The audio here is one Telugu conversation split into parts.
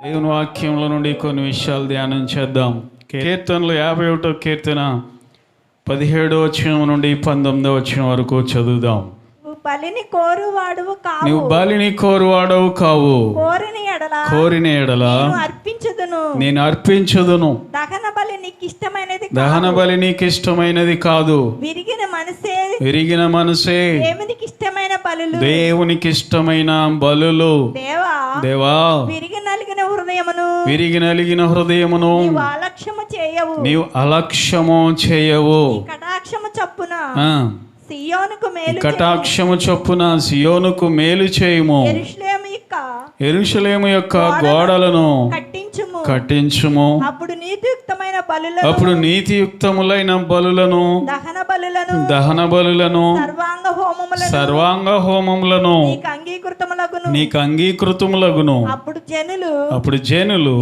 దేవుని వాక్యంలో నుండి కొన్ని విషయాలు ధ్యానం చేద్దాం. కీర్తనలు 51వ కీర్తన 17వ వచనం నుండి 19వ వచనం వరకు చదువుదాం. నువ్వు బలిని కోరువాడవు కావు, కోరిన ఎడల నేను అర్పించదును. దహన బలి నీకు ఇష్టమైనది కాదు, విరిగిన మనసే దేవునికి ఇష్టమైన బలులు. దేవా, విరిగి నలిగిన హృదయమును నీవు అలక్ష్యము చేయవు. కటాక్షము చొప్పున సియోనుకు మేలు చేయుము. యెరూషలేము యొక్క గోడలను కట్టించుము. అప్పుడు నీతియుక్తములైన బలులను, దహన బలులను, సర్వాంగ హోమములను నీకు అంగీకృతములగును. అప్పుడు జనులు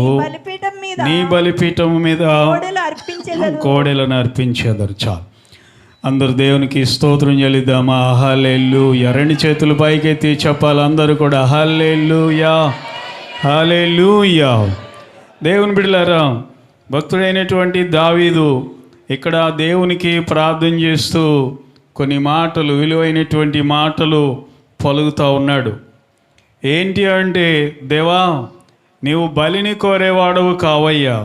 నీ బలిపీఠము మీద కోడెలను అర్పించేదరు. చాలు, అందరు దేవునికి స్తోత్రం చెల్లిద్దామా? హల్లెలూయా. రెండు చేతులు పైకెత్తి చెప్పాలి అందరూ కూడా, హల్లెలూయా, హల్లెలూయా. దేవుని బిడ్డలారా, భక్తుడైనటువంటి దావీదు ఇక్కడ దేవునికి ప్రార్థన చేస్తూ కొన్ని మాటలు, విలువైనటువంటి మాటలు పలుకుతూ ఉన్నాడు. ఏంటి అంటే, దేవా, నీవు బలిని కోరేవాడవు కావయ్యా,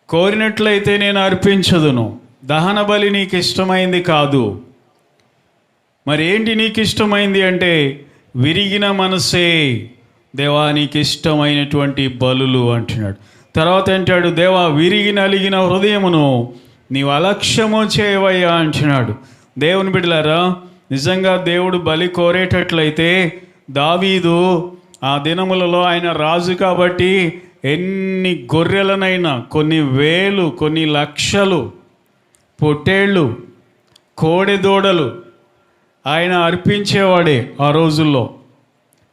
కోరినట్లయితే నేను అర్పించదును. దహన బలి నీకు ఇష్టమైంది కాదు. మరి ఏంటి నీకు ఇష్టమైంది అంటే, విరిగిన మనసే దేవా నీకు ఇష్టమైనటువంటి బలులు అంటున్నాడు. తర్వాత అంటాడు, దేవా, విరిగి నలిగిన హృదయమును నీవు అలక్ష్యము చేయవయ్యా అంటున్నాడు. దేవుని బిడ్డలారా, నిజంగా దేవుడు బలి కోరేటట్లయితే దావీదు ఆ దినములలో ఆయన రాజు కాబట్టి ఎన్ని గొర్రెలనైనా, కొన్ని వేలు, కొన్ని లక్షలు పొట్టేళ్ళు, కోడెదూడలు ఆయన అర్పించేవాడే ఆ రోజుల్లో.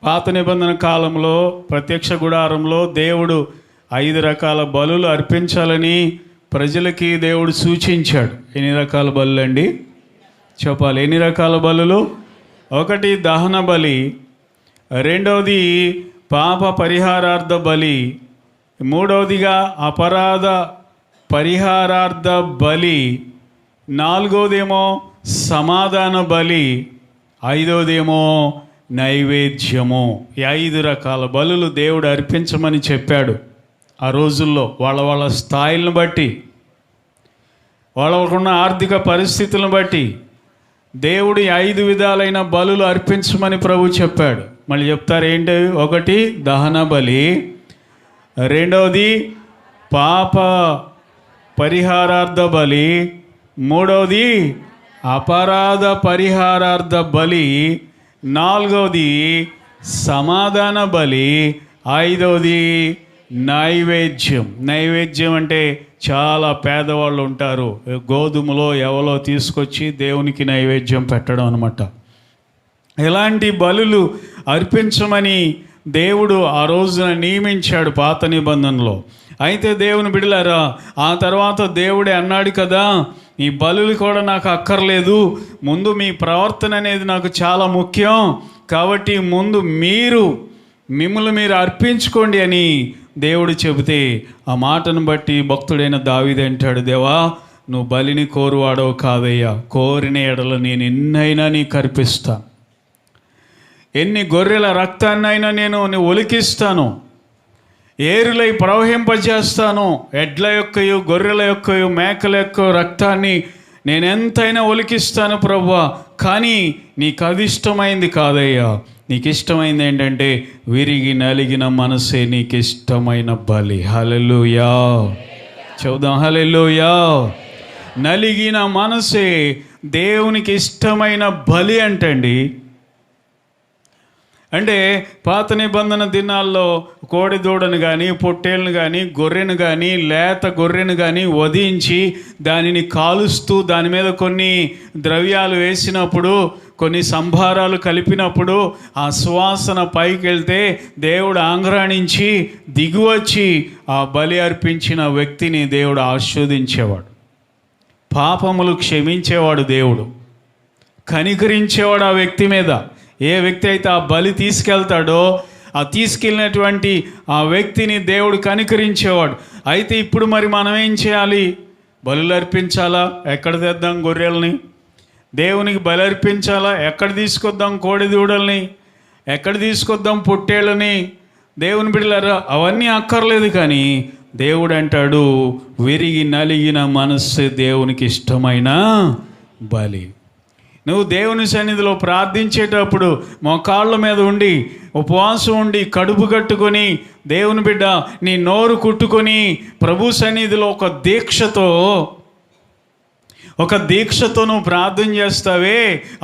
పాత నిబంధన కాలంలో ప్రత్యక్ష గుడారంలో దేవుడు 5 రకాల బలులు అర్పించాలని ప్రజలకి దేవుడు సూచించాడు. ఎన్ని రకాల బలులు అండి? చెప్పాలి. ఎన్ని రకాల బలులు? ఒకటి దహన బలి, రెండవది పాప పరిహారార్థ బలి, మూడవదిగా అపరాధ పరిహారార్థ బలి, నాలుగవదేమో సమాధాన బలి, ఐదవదేమో నైవేద్యము. ఈ 5 రకాల బలులు దేవుడు అర్పించమని చెప్పాడు. ఆ రోజుల్లో వాళ్ళ స్థాయిలను బట్టి, వాళ్ళకున్న ఆర్థిక పరిస్థితులను బట్టి దేవుడు 5 విధాలైన బలులు అర్పించమని ప్రభు చెప్పాడు. మళ్ళీ చెప్తారు ఏంటి? ఒకటి దహన బలి, రెండవది పాప పరిహారార్థ బలి, మూడవది అపరాధ పరిహారార్థ బలి, నాలుగవది సమాధాన బలి, ఐదవది నైవేద్యం. నైవేద్యం అంటే చాలా పేదవాళ్ళు ఉంటారు, గోధుమలో ఎవలో తీసుకొచ్చి దేవునికి నైవేద్యం పెట్టడం అనమాట. ఇలాంటి బలులు అర్పించమని దేవుడు ఆ రోజున నియమించాడు పాత నిబంధనలో. అయితే దేవుని బిడ్డలారా, ఆ తర్వాత దేవుడే అన్నాడు కదా, ఈ బలులు కూడా నాకు అక్కర్లేదు, ముందు మీ ప్రవర్తన అనేది నాకు చాలా ముఖ్యం, కాబట్టి ముందు మిమ్మల్ని మీరు అర్పించుకోండి అని దేవుడు చెబితే, ఆ మాటను బట్టి భక్తుడైన దావీదు అంటాడు, దేవా, నువ్వు బలిని కోరువాడవు కాదయ్యా, కోరిన ఎడల నేను ఎన్నైనా నీకు అర్పిస్తాను, ఎన్ని గొర్రెల రక్తాన్నైనా నేను ఒలికిస్తాను, ఏరులై ప్రవహింపజేస్తాను, ఎడ్ల యొక్కయు, గొర్రెల యొక్కయు, మేకల యొక్క రక్తాన్ని నేను ఎంతైనా ఒలికిస్తాను ప్రభువా, కానీ నీకు అది ఇష్టమైంది కాదయ్యా, నీకు ఇష్టమైంది ఏంటంటే విరిగి నలిగిన మనసే నీకు ఇష్టమైన బలి. హల్లెలూయా. చూద్దాం, హల్లెలూయా. నలిగిన మనసే దేవునికి ఇష్టమైన బలి అంటండి. అంటే పాత నిబంధన దినాల్లో కోడిదూడను కానీ, పొట్టేళ్ళను కానీ, గొర్రెను కానీ, లేత గొర్రెను కానీ వధించి దానిని కాలుస్తూ దాని మీద కొన్ని ద్రవ్యాలు వేసినప్పుడు, కొన్ని సంభారాలు కలిపినప్పుడు ఆ సువాసన పైకి వెళ్తే దేవుడు ఆంగ్రాణించి దిగువచ్చి ఆ బలి అర్పించిన వ్యక్తిని దేవుడు ఆశీర్వదించేవాడు. పాపములు క్షమించేవాడు దేవుడు, కనికరించేవాడు ఆ వ్యక్తి మీద. ఏ వ్యక్తి అయితే ఆ బలి తీసుకెళ్తాడో ఆ తీసుకెళ్ళినటువంటి ఆ వ్యక్తిని దేవుడు కనికరించేవాడు. అయితే ఇప్పుడు మరి మనం ఏం చేయాలి? బలులు అర్పించాలా? ఎక్కడ తెద్దాం గొర్రెల్ని? దేవునికి బలి అర్పించాలా? ఎక్కడ తీసుకొద్దాం కోడి దూడల్ని? ఎక్కడ తీసుకొద్దాం పొట్టేళ్ళని? దేవుని బిడ్డలారా, అవన్నీ అక్కర్లేదు. కానీ దేవుడు అంటాడు, విరిగి నలిగిన మనస్సు దేవునికి ఇష్టమైన బలి. నువ్వు దేవుని సన్నిధిలో ప్రార్థించేటప్పుడు మోకాళ్ళ మీద ఉండి ఉపవాసం ఉండి కడుపు కట్టుకొని దేవుని బిడ్డ నీ నోరు కుట్టుకొని ప్రభు సన్నిధిలో ఒక దీక్షతో నువ్వు ప్రార్థన చేస్తావే,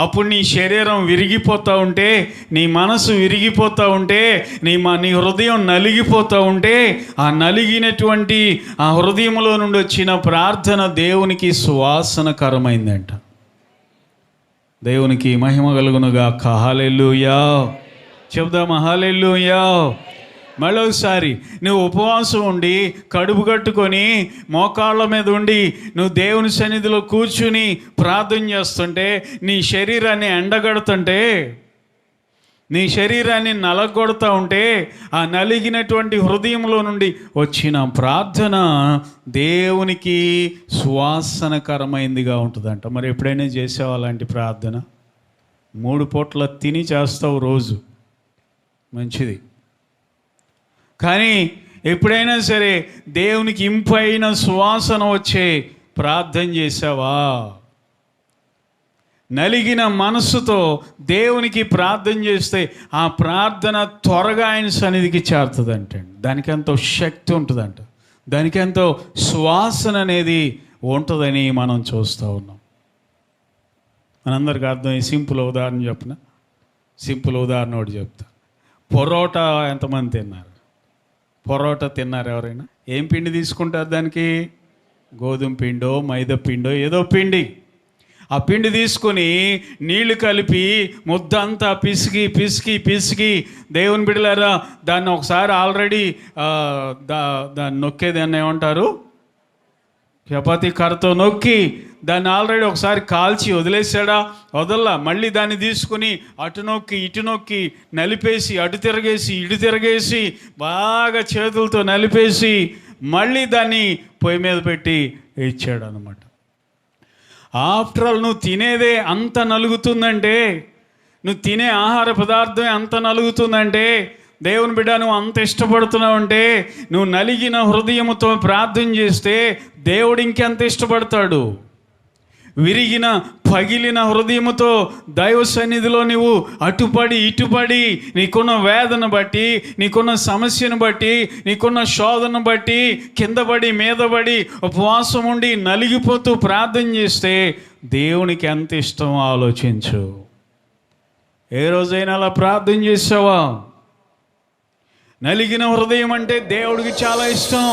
అప్పుడు నీ శరీరం విరిగిపోతూ ఉంటే, నీ మనసు విరిగిపోతూ ఉంటే, నీ హృదయం నలిగిపోతూ ఉంటే, ఆ నలిగినటువంటి ఆ హృదయంలో నుండి వచ్చిన ప్రార్థన దేవునికి సువాసనకరమైందంట. దేవునికి మహిమ కలుగునుగాక. హల్లెలూయా చెప్దామా? హల్లెలూయా. మరోసారి నువ్వు ఉపవాసం ఉండి కడుపు కట్టుకొని మోకాళ్ళ మీద ఉండి నువ్వు దేవుని సన్నిధిలో కూర్చుని ప్రార్థన చేస్తుంటే, నీ శరీరాన్ని ఎండగడుతుంటే, నీ శరీరాన్ని నలగొడుతూ ఉంటే, ఆ నలిగినటువంటి హృదయంలో నుండి వచ్చిన ప్రార్థన దేవునికి సువాసనకరమైందిగా ఉంటుందంట. మరి ఎప్పుడైనా చేసావు అలాంటి ప్రార్థన? 3 పూట్ల తిని చేస్తావు రోజు, మంచిది. కానీ ఎప్పుడైనా సరే దేవునికి ఇంపైన సువాసన వచ్చే ప్రార్థన చేసావా? నలిగిన మనస్సుతో దేవునికి ప్రార్థన చేస్తే ఆ ప్రార్థన త్వరగా ఆయన సన్నిధికి చేరుతుందంట. దానికి ఎంతో శక్తి ఉంటుందంట, దానికి ఎంతో సువాసన అనేది ఉంటుందని మనం చూస్తూ ఉన్నాం. మనందరికీ అర్థం. సింపుల్ ఉదాహరణ చెప్పిన సింపుల్ ఉదాహరణ ఒకటి చెప్తా. పొరోటా ఎంతమంది తిన్నారు? పొరోటా తిన్నారు ఎవరైనా? ఏం పిండి తీసుకుంటారు దానికి? గోధుమ పిండో మైదా పిండో ఏదో పిండి. ఆ పిండి తీసుకొని నీళ్లు కలిపి ముద్ద అంతా పిసికి పిసికి పిసికి దేవుని బిడ్డలారా, దాన్ని ఒకసారి ఆల్రెడీ దాన్ని నొక్కేదాన్ని ఏమంటారు? చపాతీ కర్రతో నొక్కి దాన్ని ఆల్రెడీ ఒకసారి కాల్చి వదిలేసాడా? వదల్లా. మళ్ళీ దాన్ని తీసుకుని అటు నొక్కి ఇటు నొక్కి నలిపేసి అటు తిరగేసి ఇటు తిరగేసి బాగా చేతులతో నలిపేసి మళ్ళీ దాన్ని పొయ్యి మీద పెట్టి ఇచ్చాడు అనమాట. ఆఫ్టర్ ఆల్ నువ్వు తినేదే అంత నలుగుతుందంటే, నువ్వు తినే ఆహార పదార్థం అంత నలుగుతుందంటే, దేవుని బిడ్డ నువ్వు అంత ఇష్టపడుతున్నావు అంటే, నువ్వు నలిగిన హృదయముతో ప్రార్థన చేస్తే దేవుడు ఇంకెంత ఇష్టపడతాడు. విరిగిన పగిలిన హృదయముతో దైవ సన్నిధిలో నువ్వు అటుపడి ఇటుపడి నీకున్న వేదన బట్టి, నీకున్న సమస్యను బట్టి, నీకున్న శోధన బట్టి కిందపడి మీదపడి ఉపవాసం ఉండి నలిగిపోతూ ప్రార్థన చేస్తే దేవునికి ఎంత ఇష్టమో ఆలోచించు. ఏ రోజైనా అలా ప్రార్థన చేసావా? నలిగిన హృదయం అంటే దేవుడికి చాలా ఇష్టం.